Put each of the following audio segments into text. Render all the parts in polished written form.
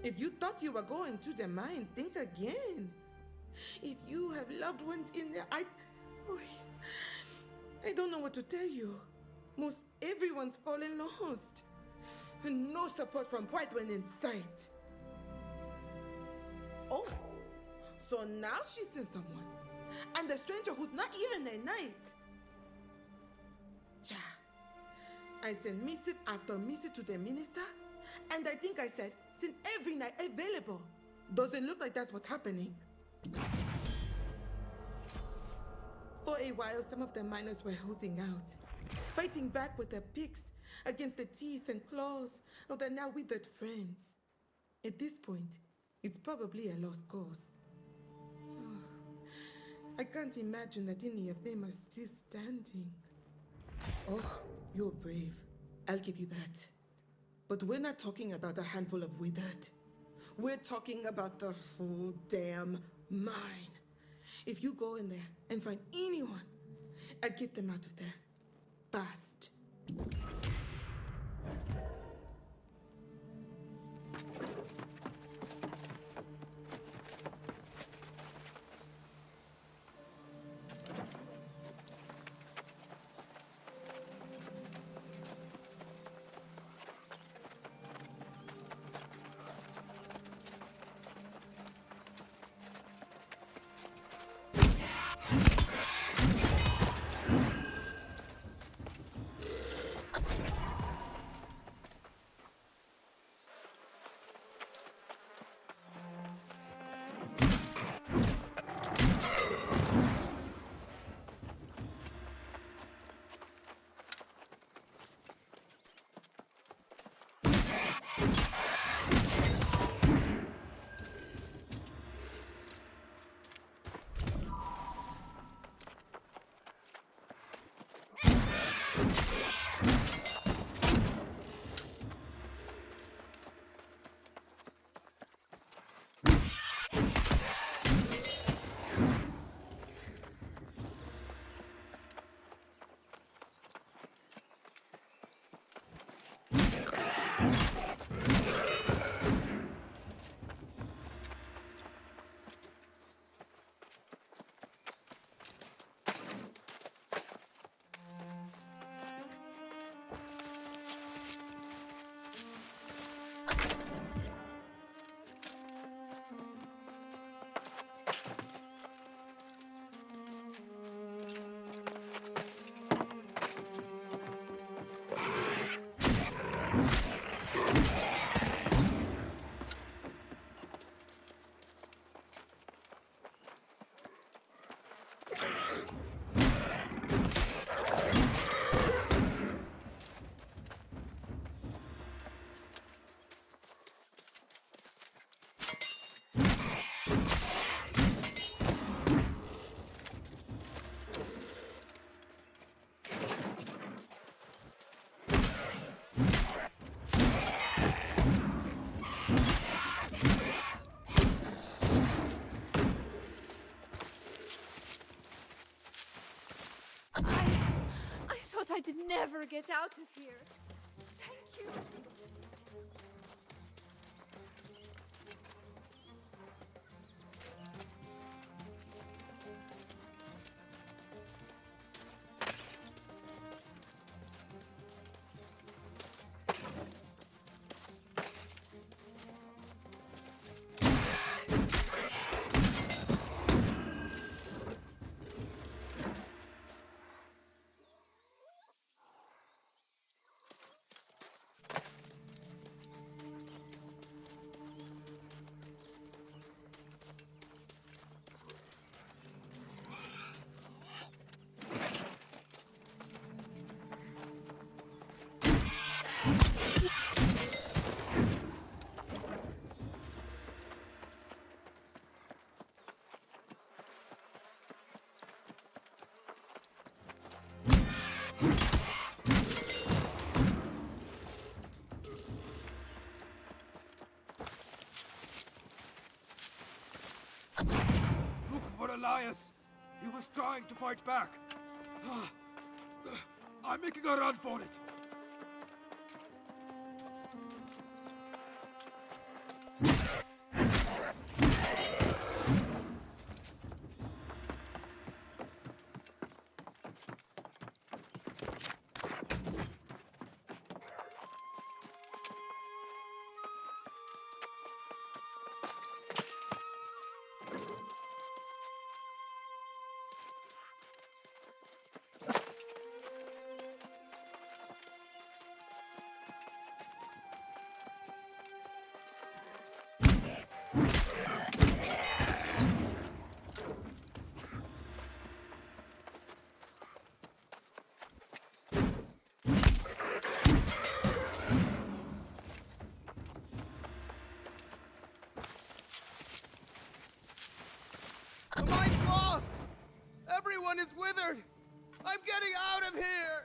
If you thought you were going to the mines, think again. If you have loved ones in there, oh, I don't know what to tell you. Most everyone's fallen lost. And no support from White when in sight. Oh, so now she's seen someone. And the stranger who's not here in the night. Cha. I sent missive after missive to the minister, and I think I said, send every night available. Doesn't look like that's what's happening. For a while, some of the miners were holding out, fighting back with their picks against the teeth and claws of their now withered friends. At this point, it's probably a lost cause. I can't imagine that any of them are still standing. Oh, you're brave. I'll give you that. But we're not talking about a handful of withered. We're talking about the whole damn mine. If you go in there and find anyone, I'll get them out of there. Fast. I thought I'd never get out of here. Thank you. Look for Elias! He was trying to fight back. I'm making a run for it. The mine lost! Everyone is withered! I'm getting out of here!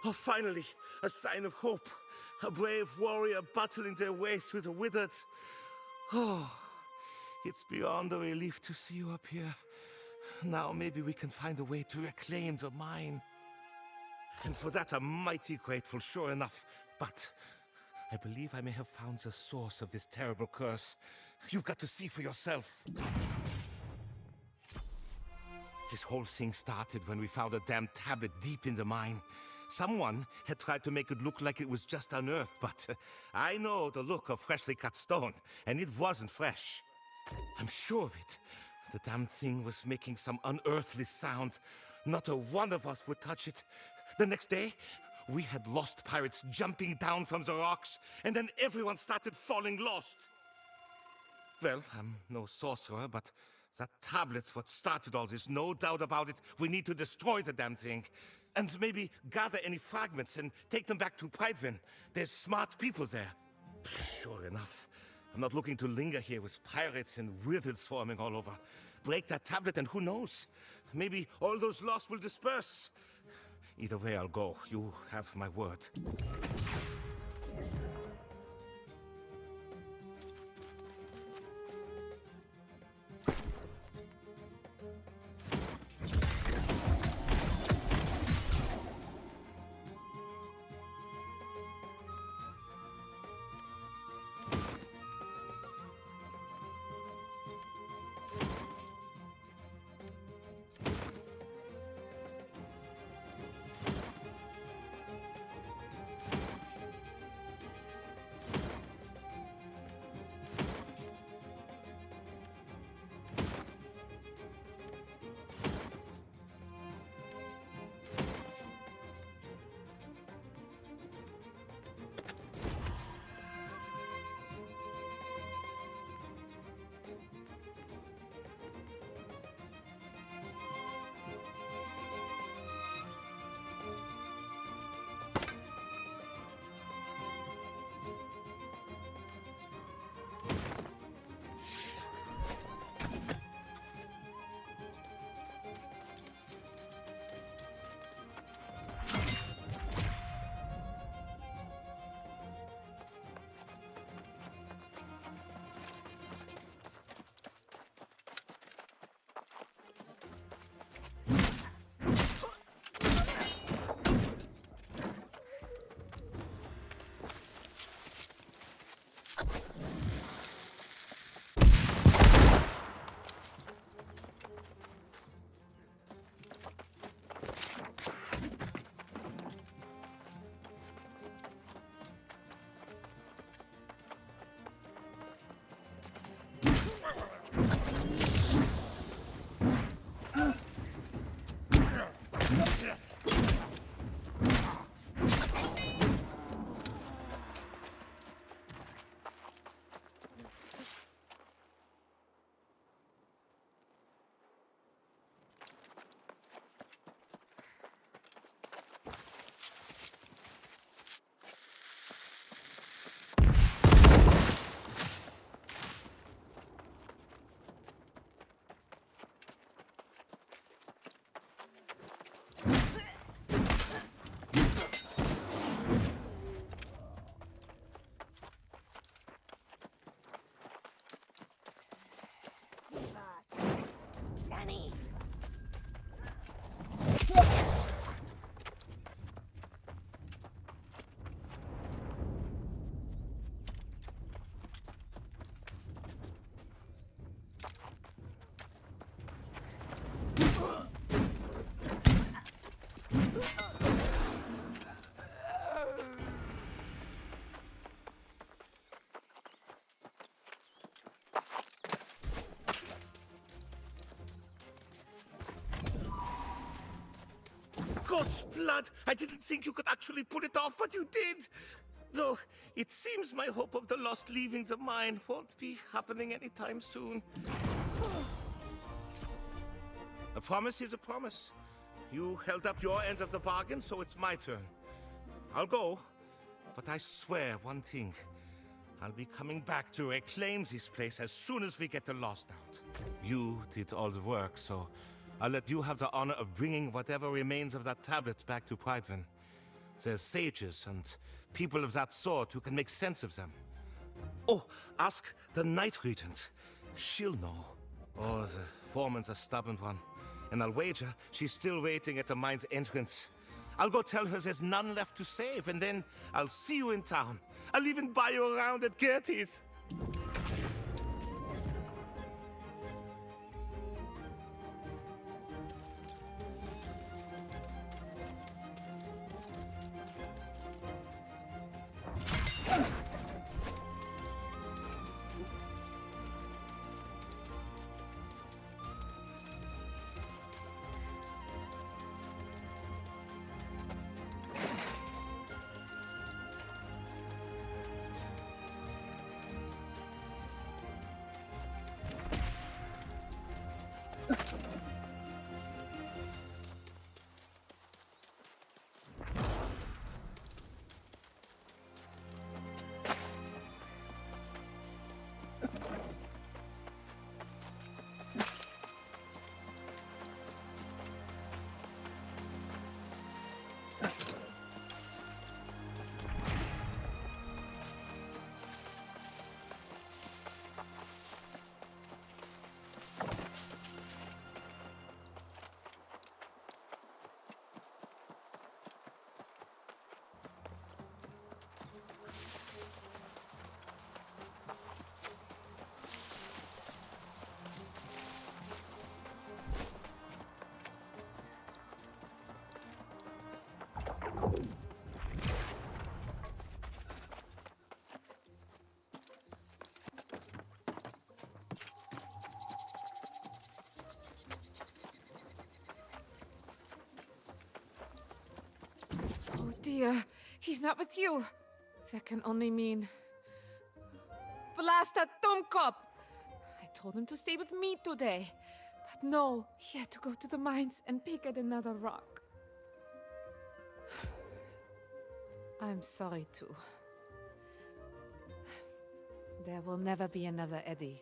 Oh, finally, a sign of hope. A brave warrior battling their way through the withered. Oh, it's beyond a relief to see you up here. Now maybe we can find a way to reclaim the mine. And for that I'm mighty grateful, sure enough. But I believe I may have found the source of this terrible curse. You've got to see for yourself. This whole thing started when we found a damn tablet deep in the mine. Someone had tried to make it look like it was just unearthed, but I know the look of freshly cut stone, and it wasn't fresh. I'm sure of it. The damn thing was making some unearthly sound. Not a one of us would touch it. The next day, we had lost pirates jumping down from the rocks, and then everyone started falling lost. Well, I'm no sorcerer, but that tablet's what started all this, no doubt about it. We need to destroy the damn thing. And maybe gather any fragments and take them back to Pridevin. There's smart people there. Sure enough. I'm not looking to linger here with pirates and wizards swarming all over. Break that tablet and who knows? Maybe all those lost will disperse. Either way I'll go. You have my word. God's blood! I didn't think you could actually pull it off, but you did! Though, it seems my hope of the lost leaving the mine won't be happening anytime soon. A promise is a promise. You held up your end of the bargain, so it's my turn. I'll go, but I swear one thing. I'll be coming back to reclaim this place as soon as we get the Lost out. You did all the work, so I'll let you have the honor of bringing whatever remains of that tablet back to Prydewen. There's sages and people of that sort who can make sense of them. Oh, ask the Night Regent. She'll know. Oh, the foreman's a stubborn one. And I'll wager she's still waiting at the mine's entrance. I'll go tell her there's none left to save, and then I'll see you in town. I'll even buy you around at Gertie's. Oh dear, he's not with you. That can only mean... Blast that Dummkopf! I told him to stay with me today. But no, he had to go to the mines and pick at another rock. I'm sorry too. There will never be another Eddie.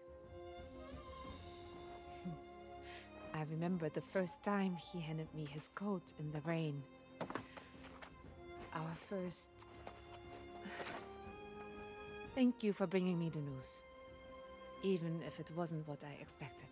I remember the first time he handed me his coat in the rain. Our first... Thank you for bringing me the news. Even if it wasn't what I expected.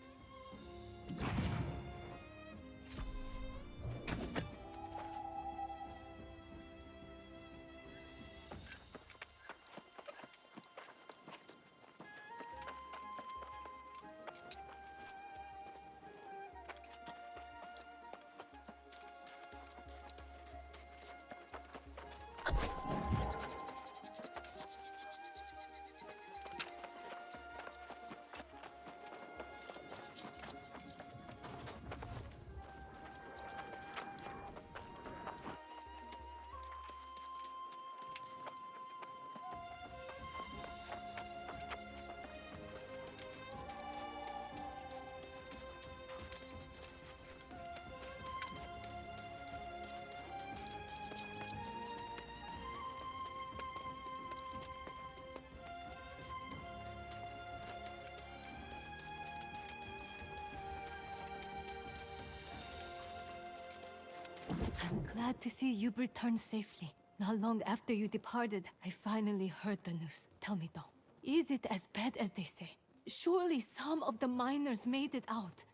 I'm glad to see you returned safely. Not long after you departed, I finally heard the news. Tell me though, is it as bad as they say? Surely some of the miners made it out.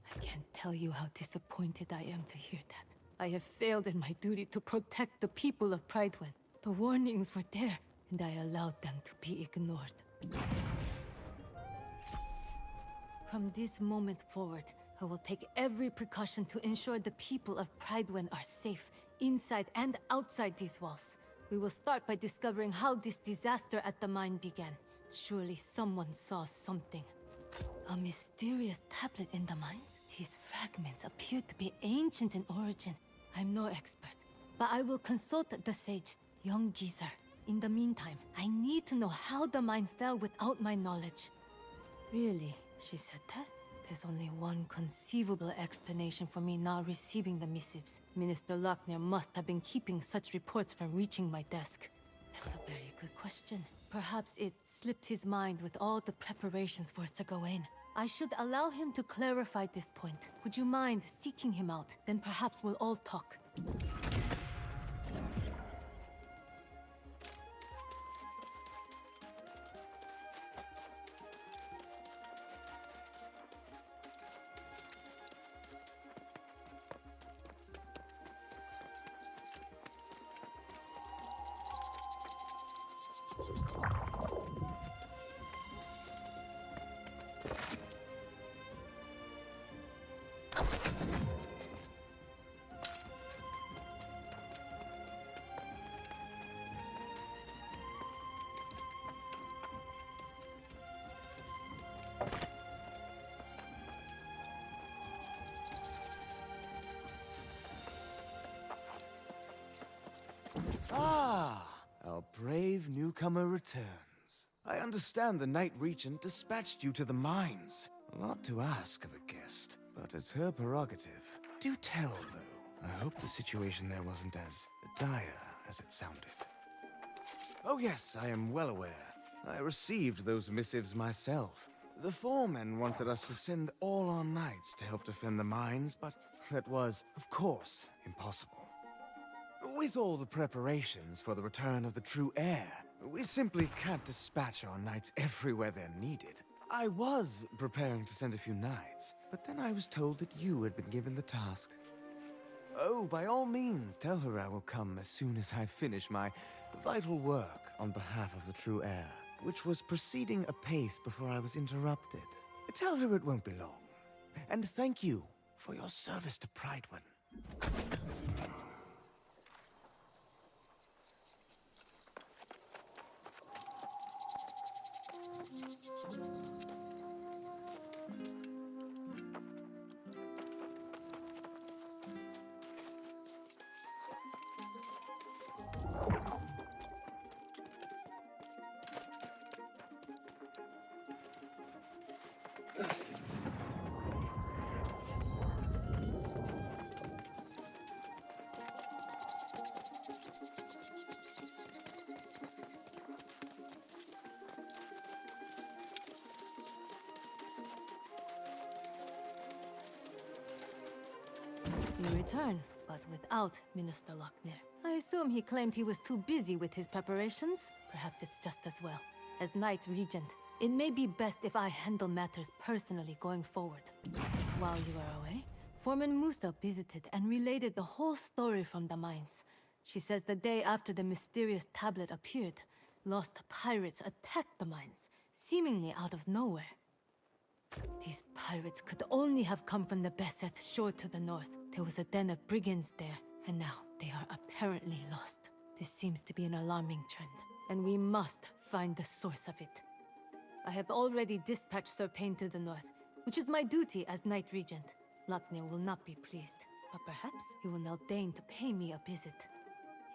I can't tell you how disappointed I am to hear that. I have failed in my duty to protect the people of Prydewen. The warnings were there, and I allowed them to be ignored. From this moment forward, I will take every precaution to ensure the people of Prydewen are safe, inside and outside these walls. We will start by discovering how this disaster at the mine began. Surely someone saw something. A mysterious tablet in the mines? These fragments appear to be ancient in origin. I'm no expert, but I will consult the sage, young geezer. In the meantime, I need to know how the mine fell without my knowledge. Really, she said that? There's only one conceivable explanation for me not receiving the missives. Minister Lochner must have been keeping such reports from reaching my desk. That's a very good question. Perhaps it slipped his mind with all the preparations for Sir Gawain. I should allow him to clarify this point. Would you mind seeking him out? Then perhaps we'll all talk. Ah, our brave newcomer returns. I understand the Knight Regent dispatched you to the mines. A lot to ask of a guest, but it's her prerogative. Do tell, though. I hope the situation there wasn't as dire as it sounded. Oh yes, I am well aware. I received those missives myself. The foremen wanted us to send all our knights to help defend the mines, but that was, of course, impossible. With all the preparations for the return of the true heir, we simply can't dispatch our knights everywhere they're needed. I was preparing to send a few knights, but then I was told that you had been given the task. Oh, by all means, tell her I will come as soon as I finish my vital work on behalf of the true heir, which was proceeding apace before I was interrupted. Tell her it won't be long. And thank you for your service to Prydwen. You return, but without Minister Lochner. I assume he claimed he was too busy with his preparations. Perhaps it's just as well. As Knight Regent, it may be best if I handle matters personally going forward. While you were away, Foreman Musa visited and related the whole story from the mines. She says the day after the mysterious tablet appeared, lost pirates attacked the mines, seemingly out of nowhere. These pirates could only have come from the Beseth shore to the north. There was a den of brigands there, and now they are apparently lost. This seems to be an alarming trend, and we must find the source of it. I have already dispatched Sir Payne to the north, which is my duty as Knight Regent. Lochner will not be pleased, but perhaps he will now deign to pay me a visit.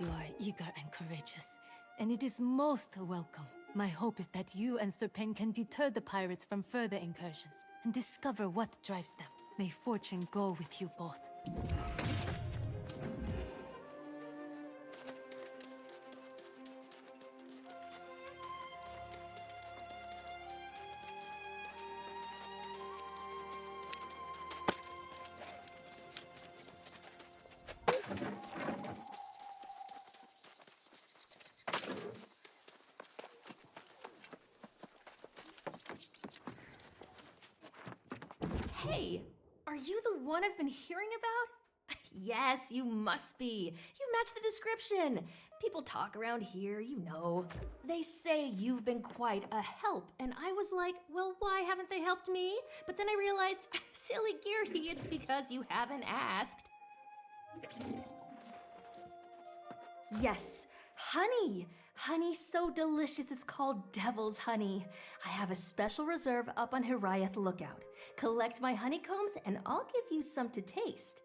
You are eager and courageous, and it is most welcome. My hope is that you and Sir Payne can deter the pirates from further incursions and discover what drives them. May fortune go with you both. Hey, are you the one I've been hearing about? Yes, you must be. You match the description. People talk around here, you know. They say you've been quite a help, and I was like, well, why haven't they helped me? But then I realized, silly Gearty, it's because you haven't asked. Yes, honey. Honey so delicious it's called devil's honey. I have a special reserve up on Hiraeth Lookout. Collect my honeycombs and I'll give you some to taste.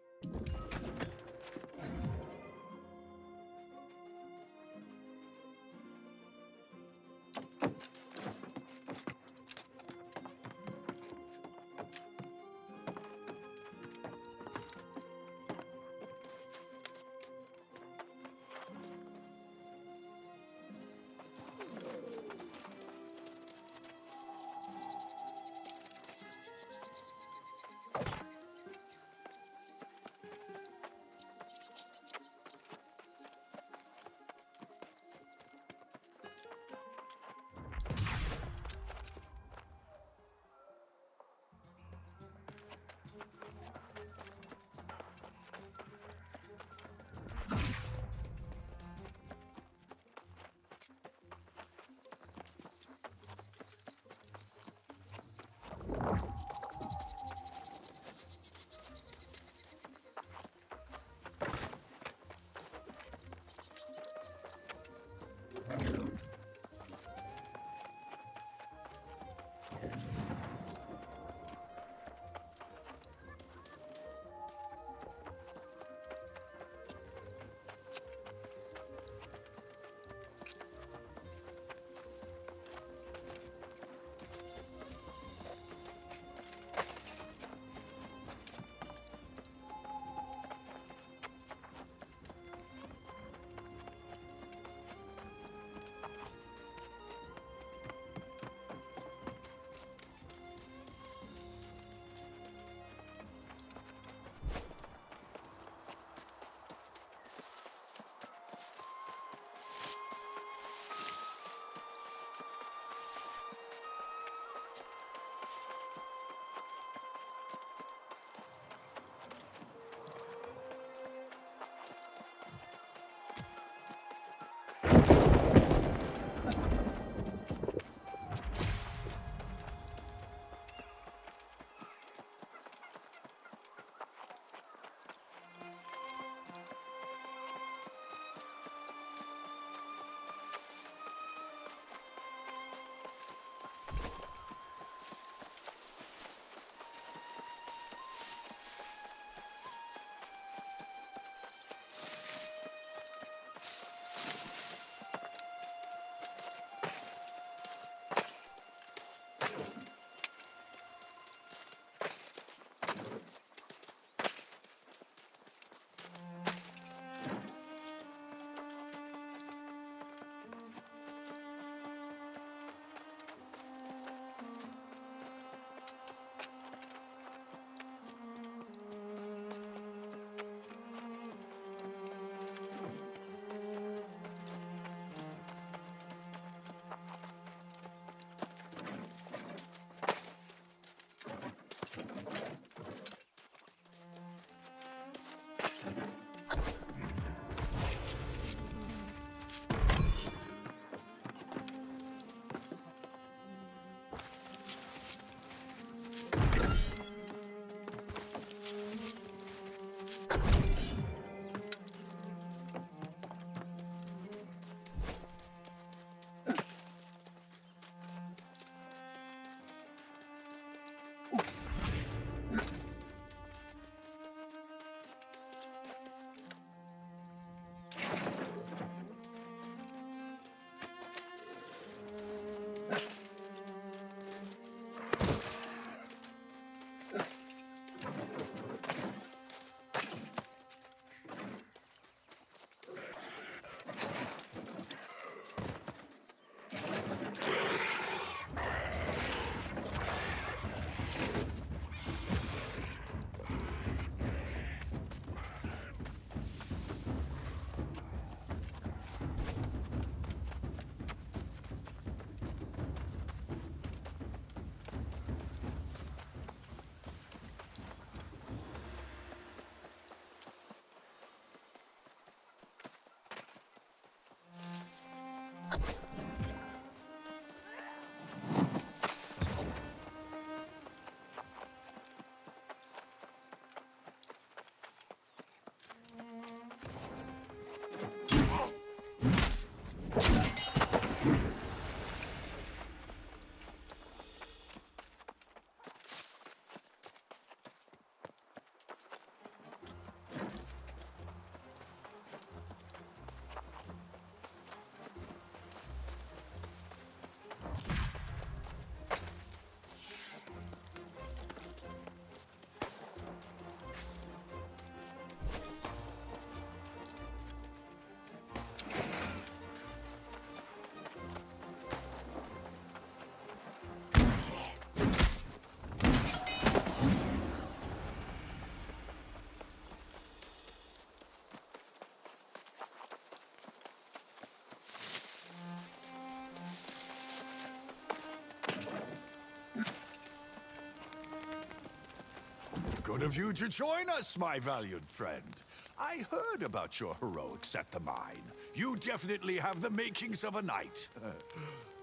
Good of you to join us, my valiant friend. I heard about your heroics at the mine. You definitely have the makings of a knight.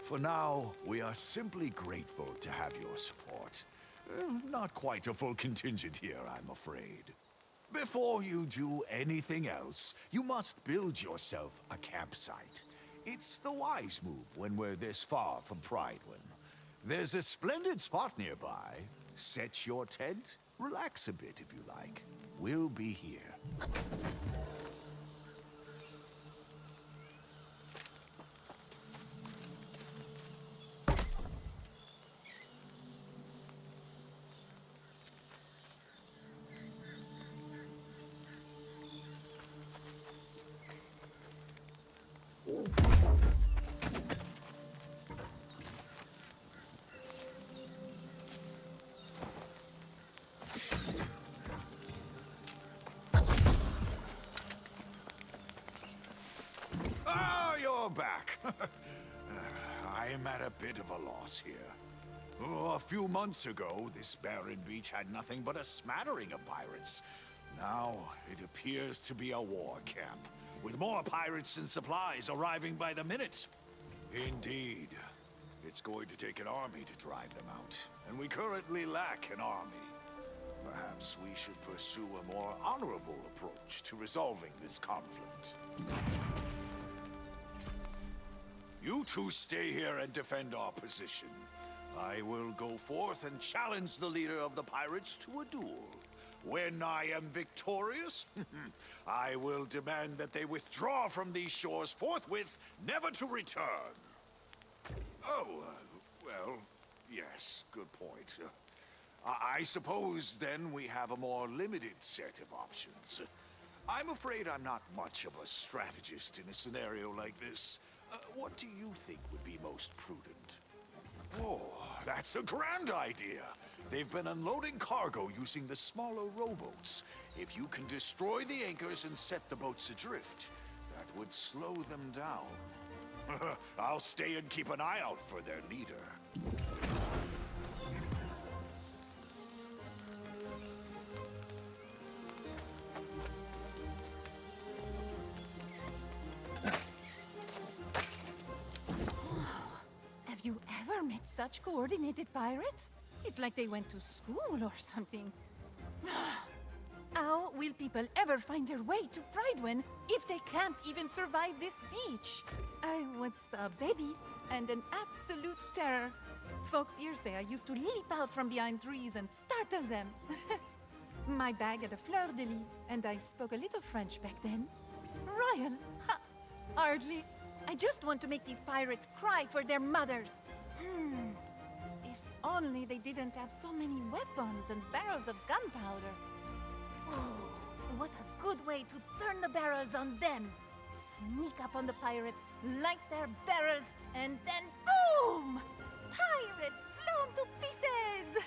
For now, we are simply grateful to have your support. Not quite a full contingent here, I'm afraid. Before you do anything else, you must build yourself a campsite. It's the wise move when we're this far from Prydwen. There's a splendid spot nearby. Set your tent, relax a bit if you like. We'll be here. You're back. I am at a bit of a loss here. A few months ago, this barren beach had nothing but a smattering of pirates. Now, it appears to be a war camp, with more pirates and supplies arriving by the minute. Indeed. It's going to take an army to drive them out, and we currently lack an army. Perhaps we should pursue a more honorable approach to resolving this conflict. You two stay here and defend our position. I will go forth and challenge the leader of the pirates to a duel. When I am victorious, I will demand that they withdraw from these shores forthwith, never to return. Oh, well, yes, good point. I suppose then we have a more limited set of options. I'm afraid I'm not much of a strategist in a scenario like this. What do you think would be most prudent? Oh, that's a grand idea. They've been unloading cargo using the smaller rowboats. If you can destroy the anchors and set the boats adrift, that would slow them down. I'll stay and keep an eye out for their leader. Have you ever met such coordinated pirates? It's like they went to school or something. How will people ever find their way to Prydwen if they can't even survive this beach? I was a baby and an absolute terror. Folks here say I used to leap out from behind trees and startle them. My bag had a fleur-de-lis, and I spoke a little French back then. Royal? Ha! Hardly. I just want to make these pirates cry for their mothers. If only they didn't have so many weapons and barrels of gunpowder. Oh, what a good way to turn the barrels on them. Sneak up on the pirates, light their barrels, and then boom! Pirates blown to pieces!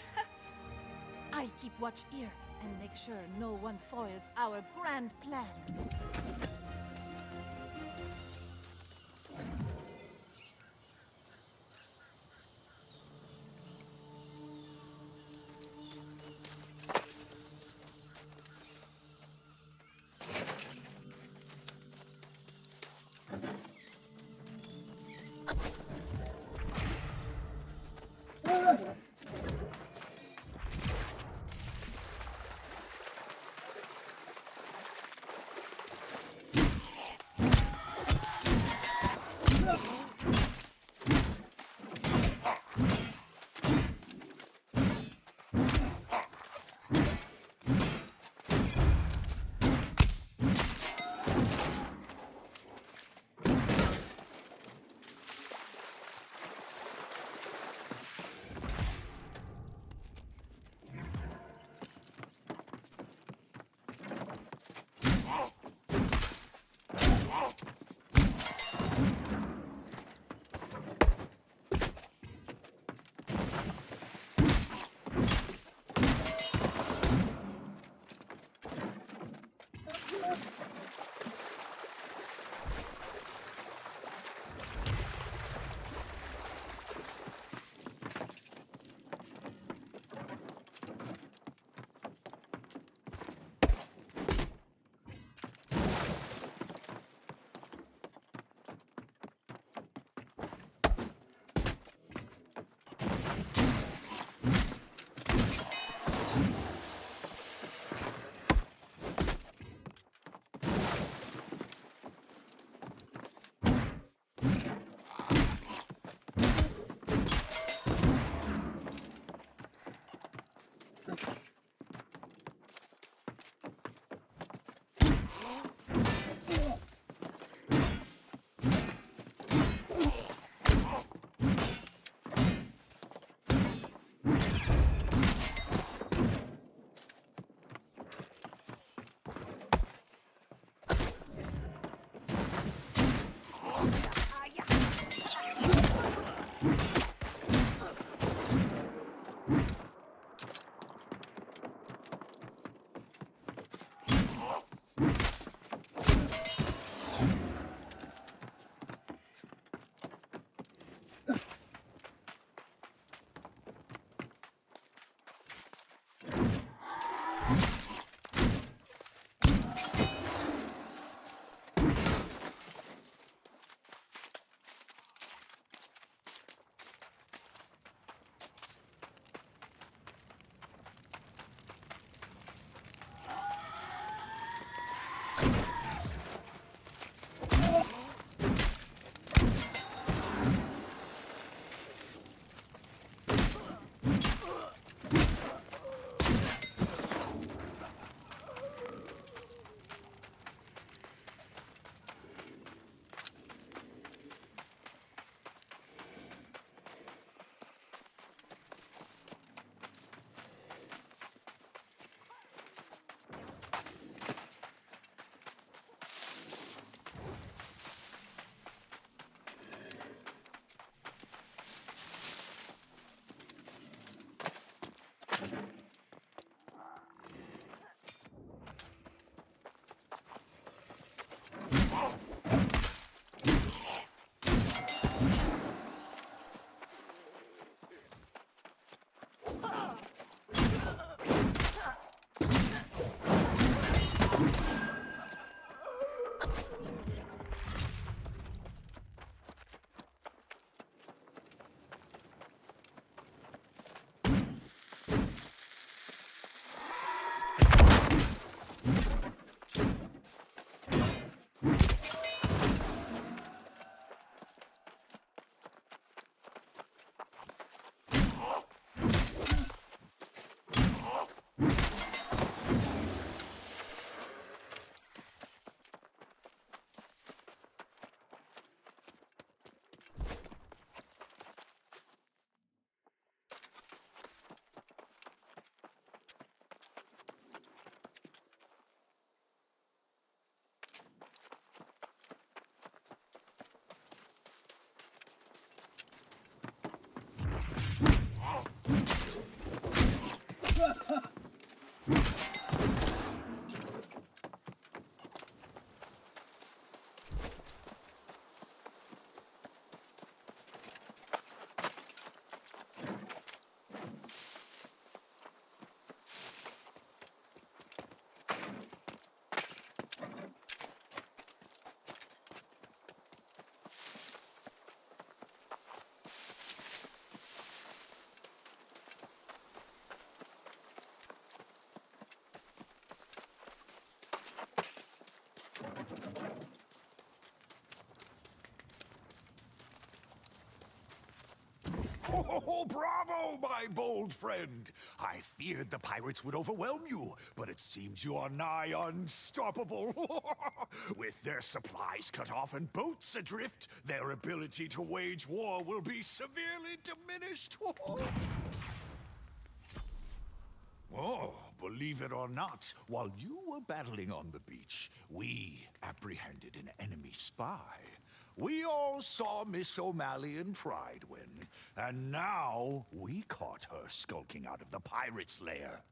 I'll keep watch here and make sure no one foils our grand plan. Oh, bravo, my bold friend! I feared the pirates would overwhelm you, but it seems you are nigh unstoppable. With their supplies cut off and boats adrift, their ability to wage war will be severely diminished. Oh, believe it or not, while you were battling on the beach, we apprehended an enemy spy. We all saw Miss O'Malley and Prydwen, and now we caught her skulking out of the pirate's lair.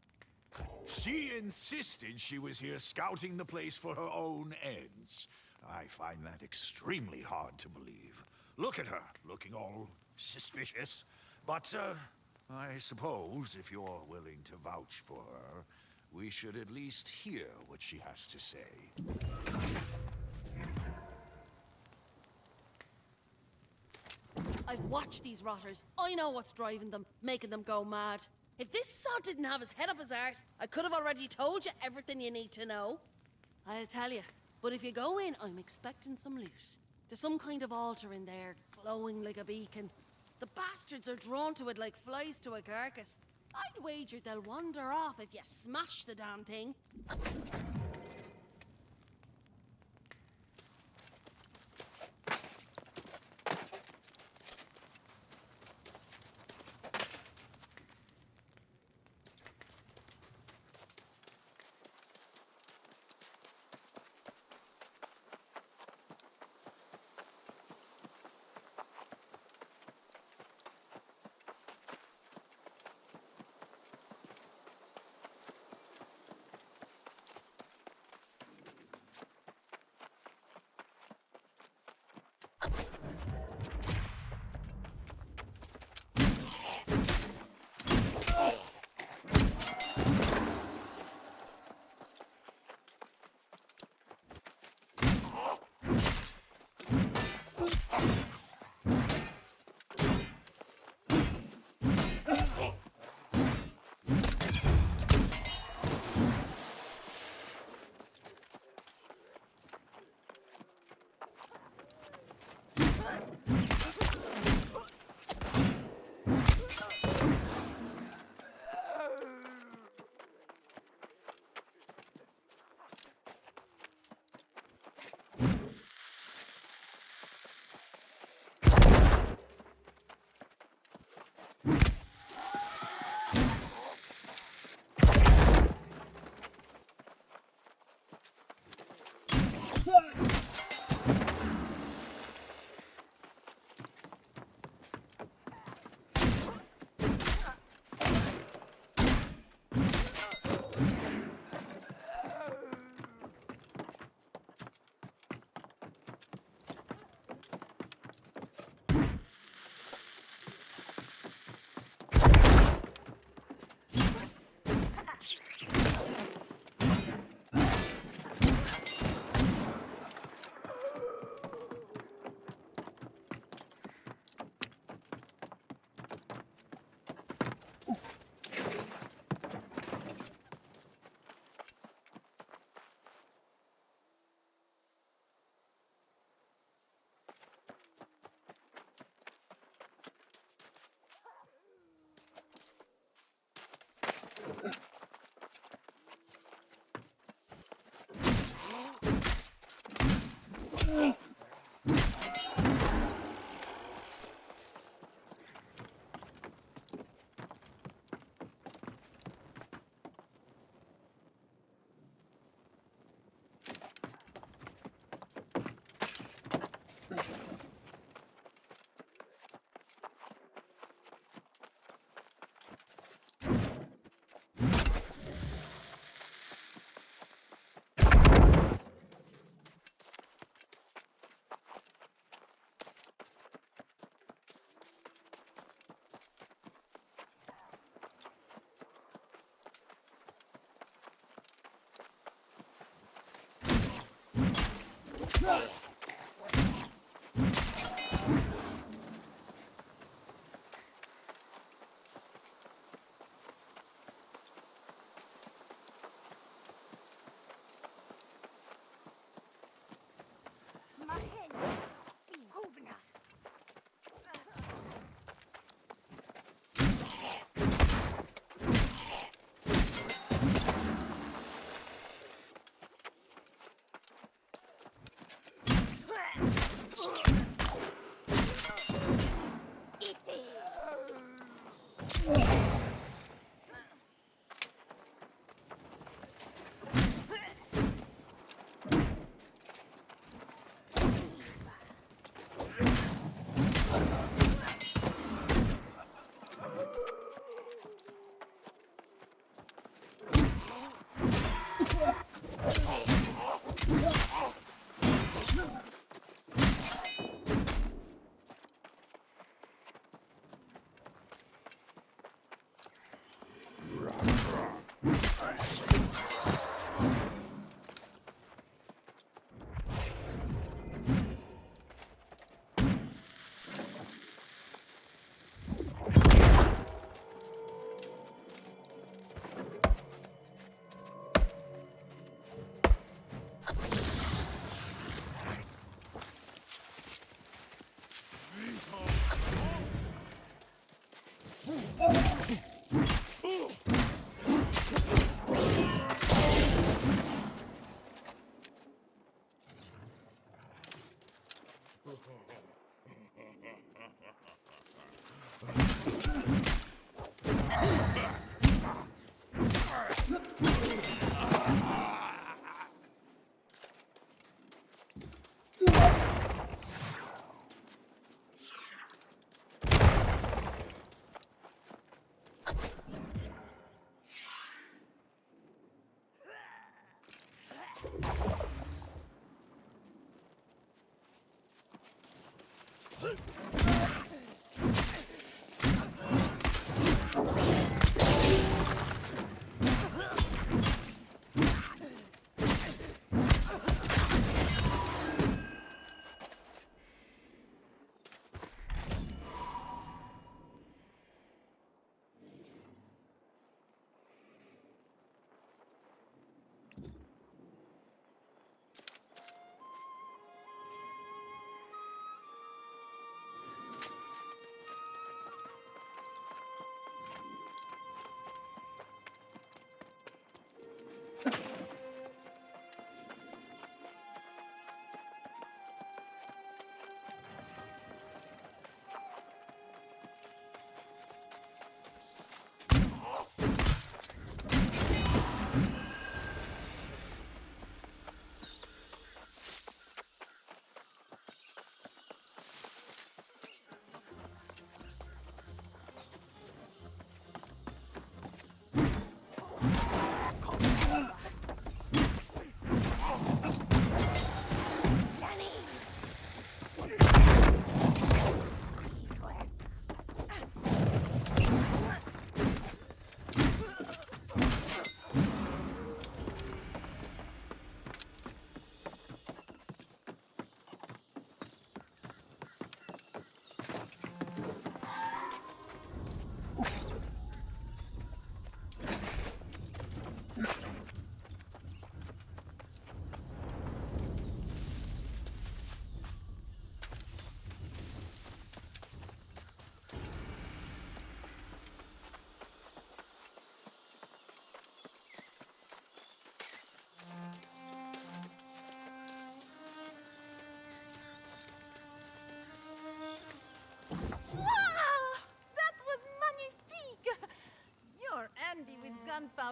She insisted she was here scouting the place for her own ends. I find that extremely hard to believe. Look at her, looking all suspicious. But, I suppose if you're willing to vouch for her, we should at least hear what she has to say. I've watched these rotters. I know what's driving them, making them go mad. If this sod didn't have his head up his arse, I could have already told you everything you need to know. I'll tell you. But if you go in, I'm expecting some loot. There's some kind of altar in there, glowing like a beacon. The bastards are drawn to it like flies to a carcass. I'd wager they'll wander off if you smash the damn thing.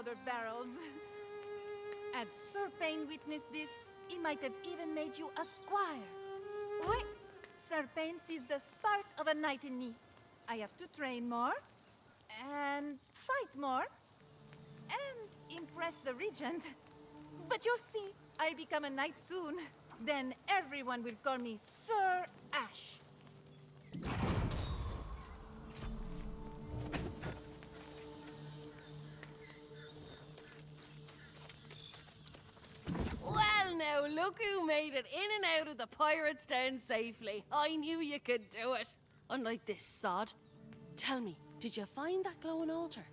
gunpowder barrels. Had Sir Payne witnessed this, he might have even made you a squire. Oui, Sir Payne sees the spark of a knight in me. I have to train more, and fight more, and impress the regent. But you'll see, I'll become a knight soon. Then everyone will call me Sir Ash. Well, now, look who made it in and out of the Pirates' Den safely. I knew you could do it. Unlike this sod. Tell me, did you find that glowing altar?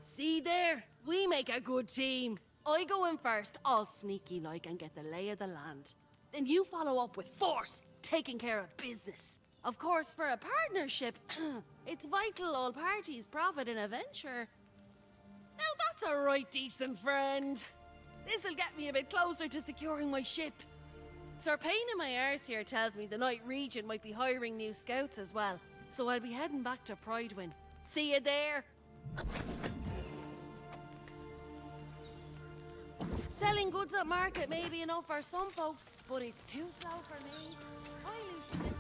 See there? We make a good team. I go in first, all sneaky-like, and get the lay of the land. Then you follow up with force, taking care of business. Of course, for a partnership, it's vital all parties profit in a venture. Now that's a right decent friend. This'll get me a bit closer to securing my ship. Sir Payne in my arse here tells me the Night Regent might be hiring new scouts as well, so I'll be heading back to Pridewind. See you there! Selling goods at market may be enough for some folks, but it's too slow for me. I lose some.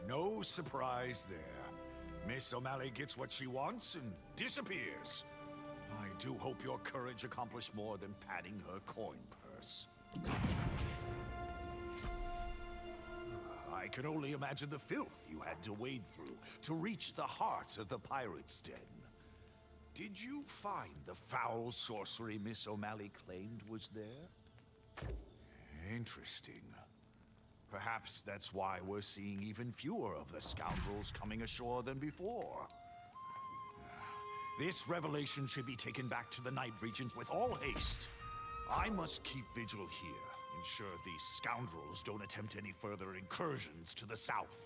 No surprise there. Miss O'Malley gets what she wants and disappears. I do hope your courage accomplished more than padding her coin purse. I can only imagine the filth you had to wade through to reach the heart of the Pirates' Den. Did you find the foul sorcery Miss O'Malley claimed was there? Interesting. Perhaps that's why we're seeing even fewer of the scoundrels coming ashore than before. This revelation should be taken back to the Night Regent with all haste. I must keep vigil here, ensure these scoundrels don't attempt any further incursions to the south.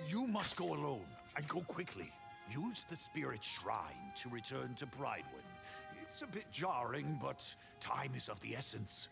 You must go alone, and go quickly. Use the Spirit Shrine to return to Pridewind. It's a bit jarring, but time is of the essence.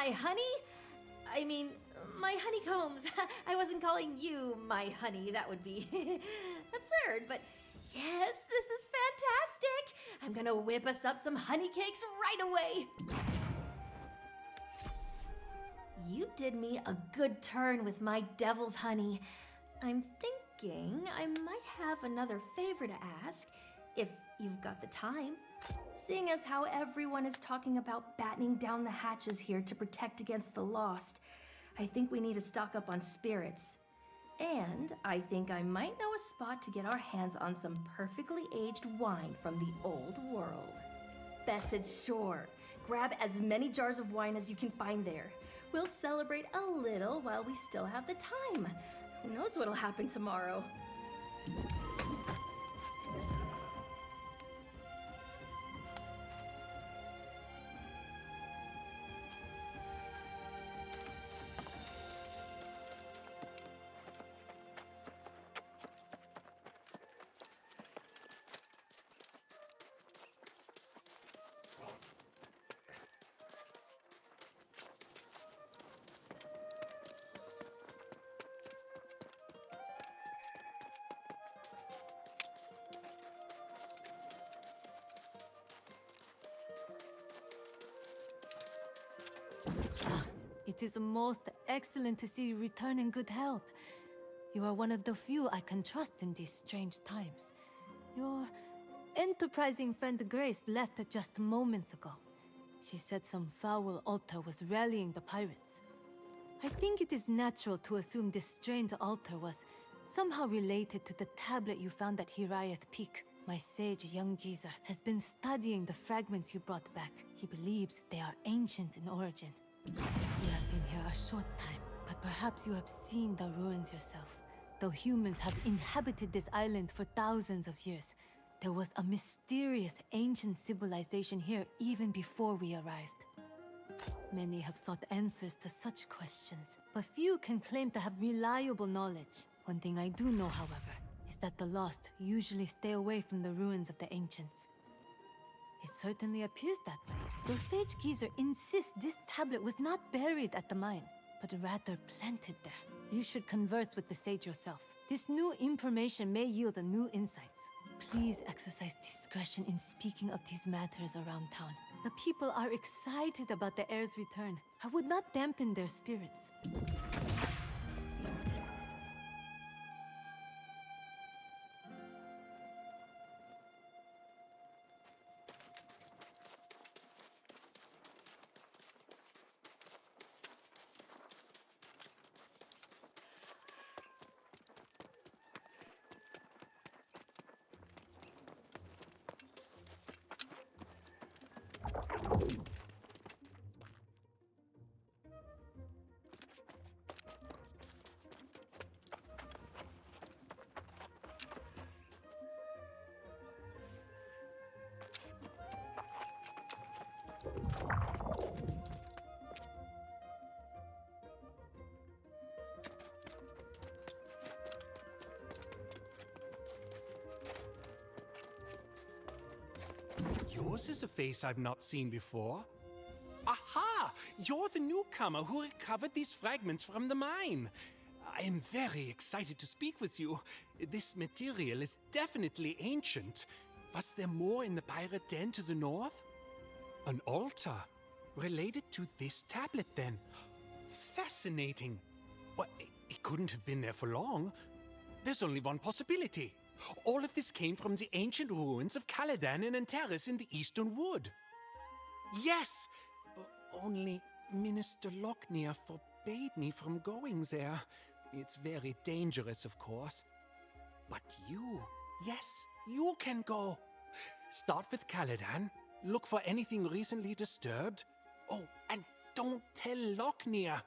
my honey? I mean, my honeycombs. I wasn't calling you my honey. That would be absurd, but yes, this is fantastic. I'm gonna whip us up some honey cakes right away. You did me a good turn with my devil's honey. I'm thinking I might have another favor to ask, if you've got the time. Seeing as how everyone is talking about battening down the hatches here to protect against the lost, I think we need to stock up on spirits. And I think I might know a spot to get our hands on some perfectly aged wine from the old world. Bessid Shore. Grab as many jars of wine as you can find there. We'll celebrate a little while we still have the time. Who knows what'll happen tomorrow? It is most excellent to see you return in good health. You are one of the few I can trust in these strange times. Your enterprising friend Grace left just moments ago. She said some foul altar was rallying the pirates. I think it is natural to assume this strange altar was somehow related to the tablet you found at Hiraeth Peak. My sage young geezer has been studying the fragments you brought back. He believes they are ancient in origin. You have been here a short time, but perhaps you have seen the ruins yourself. Though humans have inhabited this island for thousands of years, there was a mysterious ancient civilization here even before we arrived. Many have sought answers to such questions, but few can claim to have reliable knowledge. One thing I do know, however, is that the lost usually stay away from the ruins of the ancients. It certainly appears that way. Though Sage Geezer insists this tablet was not buried at the mine, but rather planted there. You should converse with the sage yourself. This new information may yield new insights. Please exercise discretion in speaking of these matters around town. The people are excited about the heir's return. I would not dampen their spirits. Yours is a face I've not seen before. Aha! You're the newcomer who recovered these fragments from the mine. I am very excited to speak with you. This material is definitely ancient. Was there more in the pirate den to the north? An altar related to this tablet, then. Fascinating. Well, it couldn't have been there for long. There's only one possibility. All of this came from the ancient ruins of Caladan and Antares in the Eastern Wood. Yes! Only Minister Locknear forbade me from going there. It's very dangerous, of course. But you, yes, you can go. Start with Caladan, look for anything recently disturbed. Oh, and don't tell Locknear.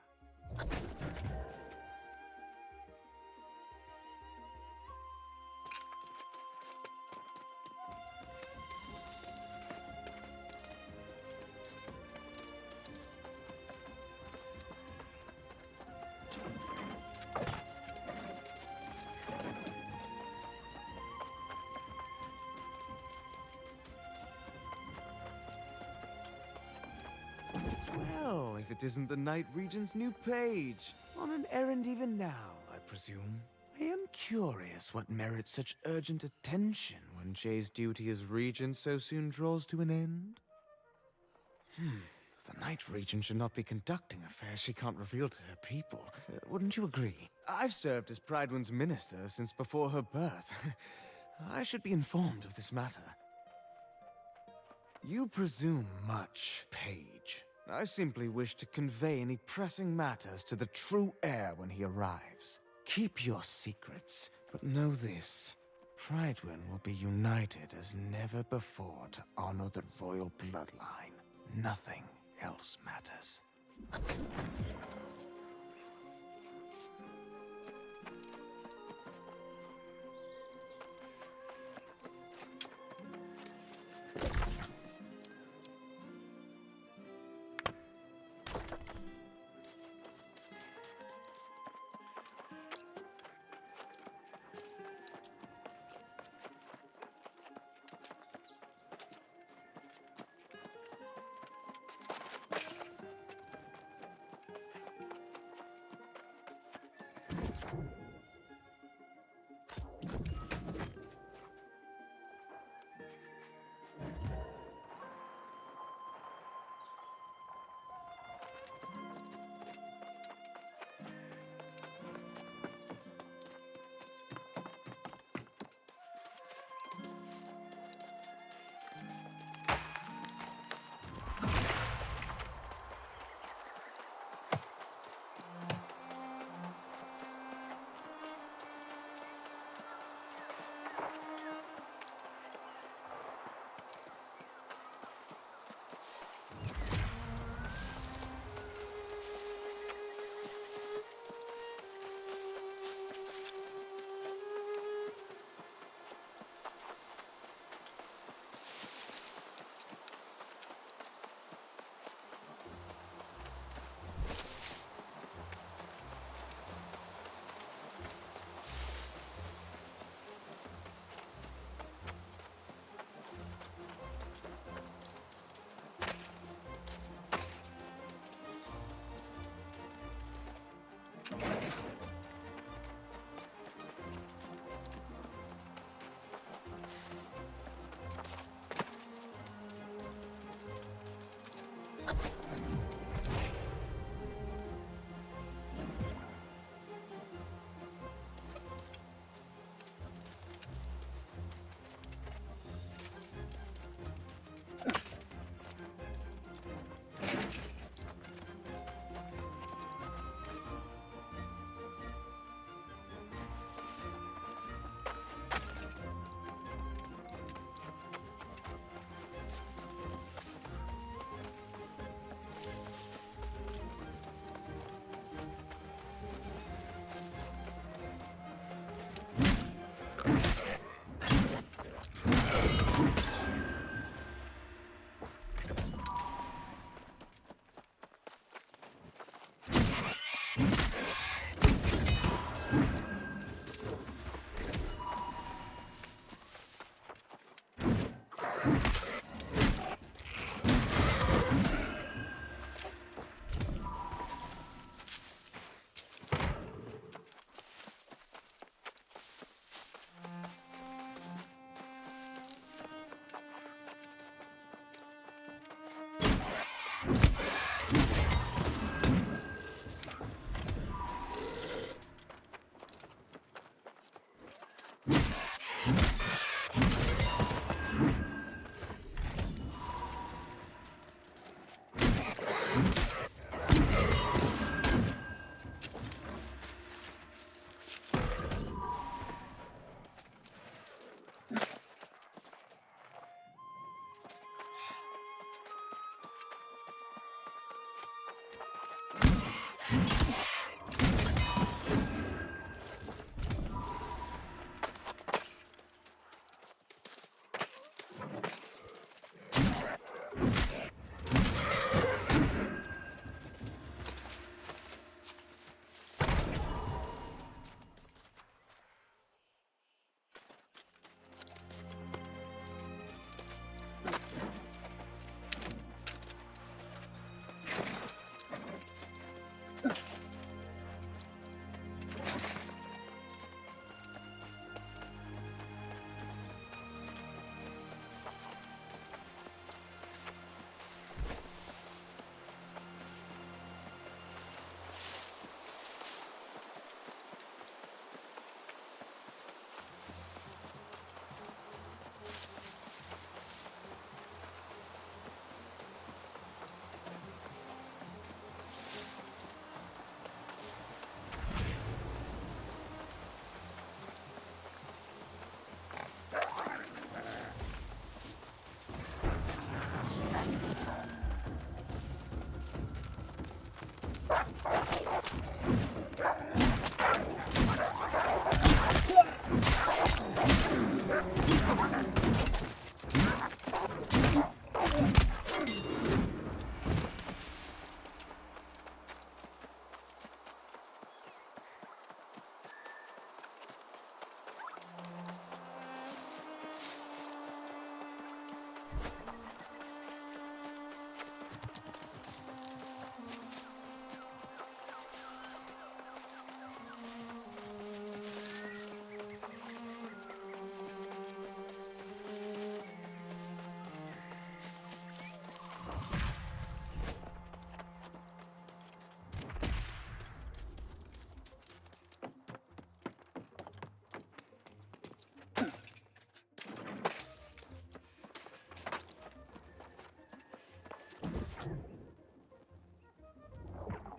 Well, if it isn't the Night Regent's new page. On an errand even now, I presume. I am curious what merits such urgent attention when Jay's duty as regent so soon draws to an end. The Night Regent should not be conducting affairs she can't reveal to her people. Wouldn't you agree? I've served as Pridewind's minister since before her birth. I should be informed of this matter. You presume much, Page. I simply wish to convey any pressing matters to the true heir when he arrives. Keep your secrets, but know this. Pridewind will be united as never before to honor the royal bloodline. Nothing else matters.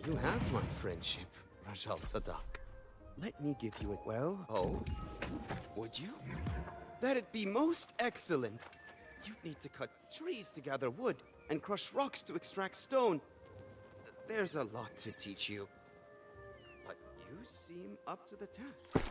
You have my friendship, Rajal Sadak. Let me give you it. Well, oh, would you? That'd be most excellent. You'd need to cut trees to gather wood and crush rocks to extract stone. There's a lot to teach you. But you seem up to the task.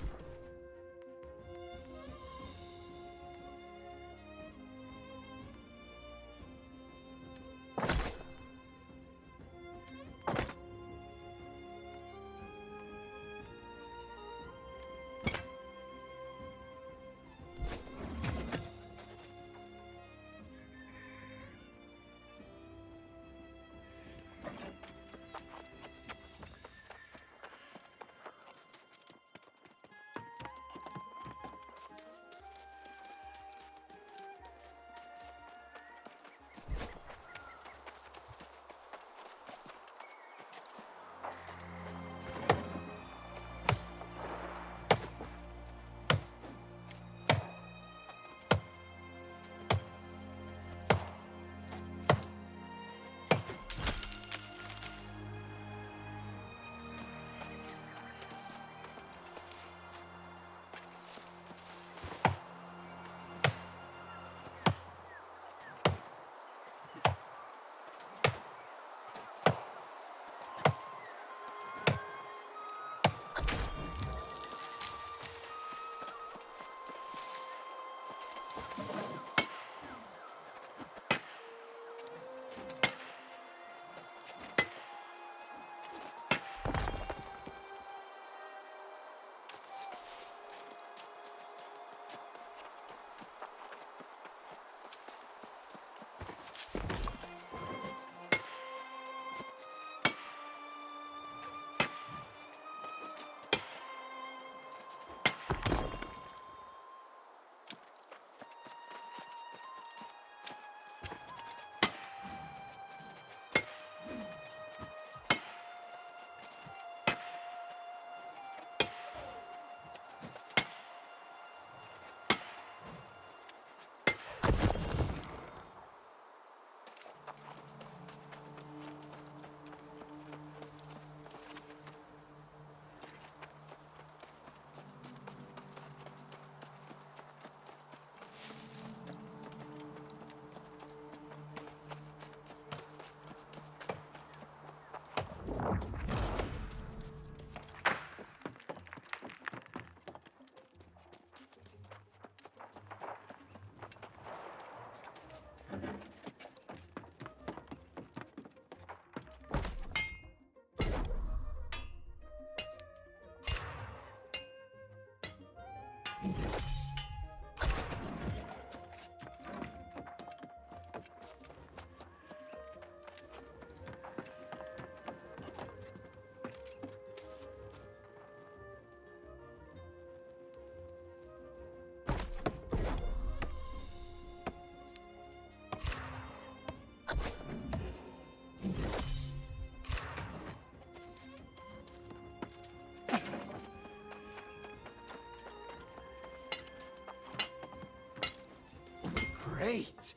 Great!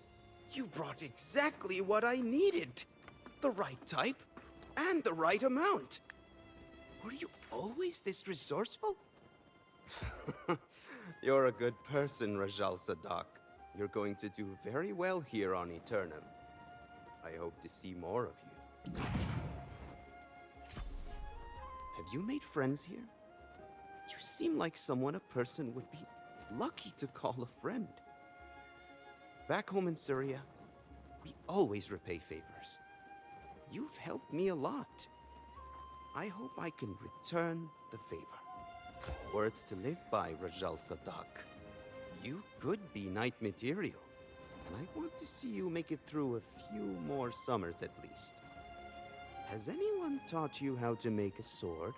You brought exactly what I needed. The right type and the right amount. Were you always this resourceful? You're a good person, Rajal Sadak. You're going to do very well here on Eternum. I hope to see more of you. you made friends here? You seem like someone a person would be lucky to call a friend. Back home in Syria, we always repay favors. You've helped me a lot. I hope I can return the favor. Words to live by, Rajal Sadak. You could be knight material, and I want to see you make it through a few more summers at least. Has anyone taught you how to make a sword?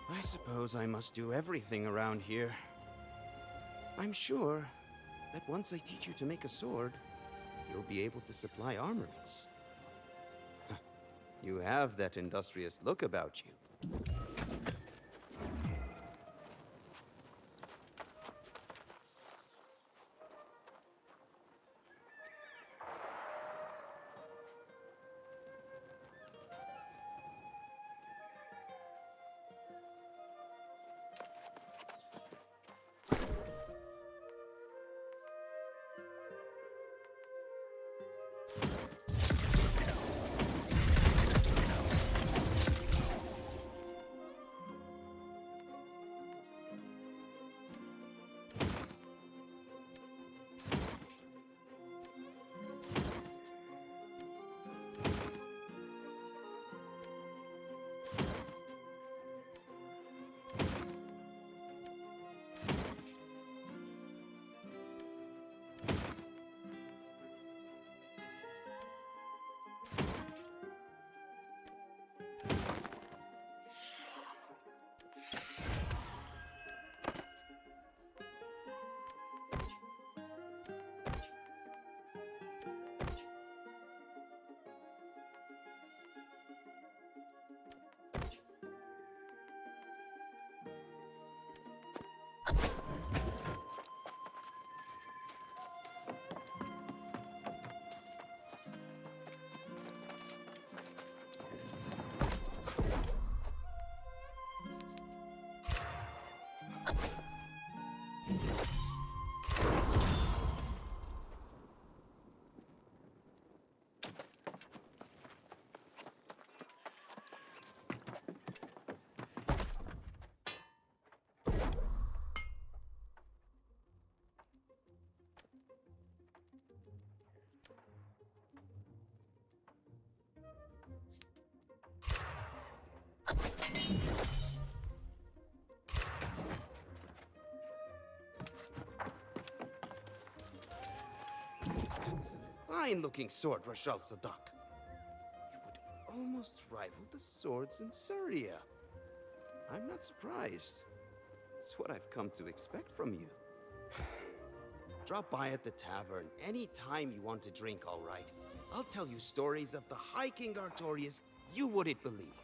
I suppose I must do everything around here. I'm sure that once I teach you to make a sword, you'll be able to supply armories. You have that industrious look about you. Fine-looking sword, Rajal Sadak. You would almost rival the swords in Syria. I'm not surprised. It's what I've come to expect from you. Drop by at the tavern any time you want to drink, all right? I'll tell you stories of the High King Artorias you wouldn't believe.